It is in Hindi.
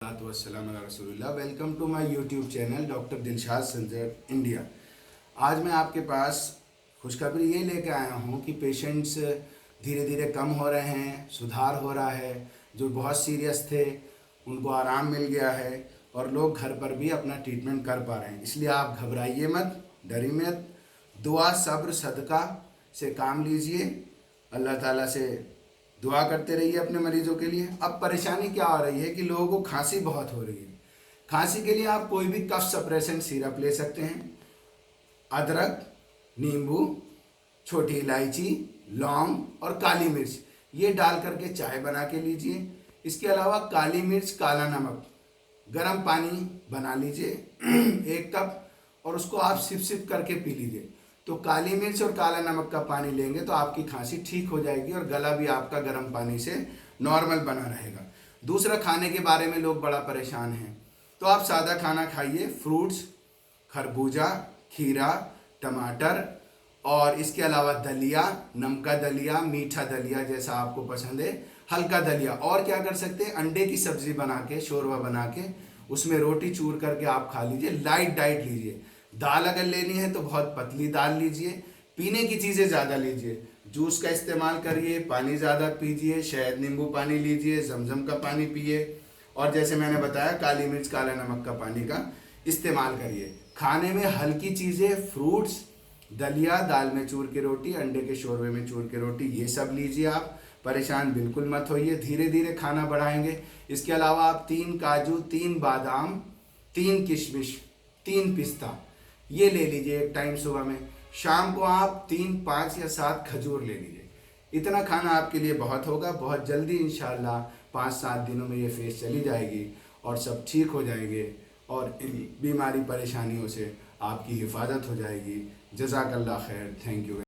रसूलुल्लाह। Welcome to my YouTube channel doctor Dilshad Sanjar India. आज मैं आपके पास खुशखबरी ये लेकर आया हूँ कि पेशेंट्स धीरे धीरे कम हो रहे हैं, सुधार हो रहा है। जो बहुत सीरियस थे उनको आराम मिल गया है और लोग घर पर भी अपना ट्रीटमेंट कर पा रहे हैं। इसलिए आप घबराइए मत, डरिए मत। दुआ, सब्र, सदका से काम लीजिए। अल्लाह ताला से दुआ करते रहिए अपने मरीजों के लिए। अब परेशानी क्या हो रही है कि लोगों को खांसी बहुत हो रही है। खांसी के लिए आप कोई भी कफ सप्रेसेंट सिरप ले सकते हैं। अदरक, नींबू, छोटी इलायची, लौंग और काली मिर्च ये डाल करके चाय बना के लीजिए। इसके अलावा काली मिर्च, काला नमक, गर्म पानी बना लीजिए 1 कप, और उसको आप सिप सिप करके पी लीजिए। तो काली मिर्च और काला नमक का पानी लेंगे तो आपकी खांसी ठीक हो जाएगी और गला भी आपका गर्म पानी से नॉर्मल बना रहेगा। दूसरा, खाने के बारे में लोग बड़ा परेशान हैं, तो आप सादा खाना खाइए। फ्रूट्स, खरबूजा, खीरा, टमाटर और इसके अलावा दलिया, नमका दलिया, मीठा दलिया जैसा आपको पसंद है, हल्का दलिया। और क्या कर सकते हैं, अंडे की सब्जी बना के, शोरबा बना के उसमें रोटी चूर करके आप खा लीजिए। लाइट डाइट लीजिए। दाल अगर लेनी है तो बहुत पतली दाल लीजिए। पीने की चीज़ें ज़्यादा लीजिए। जूस का इस्तेमाल करिए, पानी ज़्यादा पीजिए, शहद नींबू पानी लीजिए, जमजम का पानी पिए, और जैसे मैंने बताया काली मिर्च काला नमक का पानी का इस्तेमाल करिए। खाने में हल्की चीज़ें, फ्रूट्स, दलिया, दाल में चूर के रोटी, अंडे के शोरबे में चूर के रोटी, ये सब लीजिए। आप परेशान बिल्कुल मत होइए, धीरे धीरे खाना बढ़ाएंगे। इसके अलावा आप 3 काजू, 3 बादाम, 3 किशमिश, 3 पिस्ता ये ले लीजिए एक टाइम सुबह में। शाम को आप 3, 5 या 7 खजूर ले लीजिए। इतना खाना आपके लिए बहुत होगा। बहुत जल्दी इंशाल्लाह 5-7 दिनों में ये फेस चली जाएगी और सब ठीक हो जाएंगे और इन बीमारी परेशानियों से आपकी हिफाजत हो जाएगी। जज़ाकल्लाह खैर। Thank you.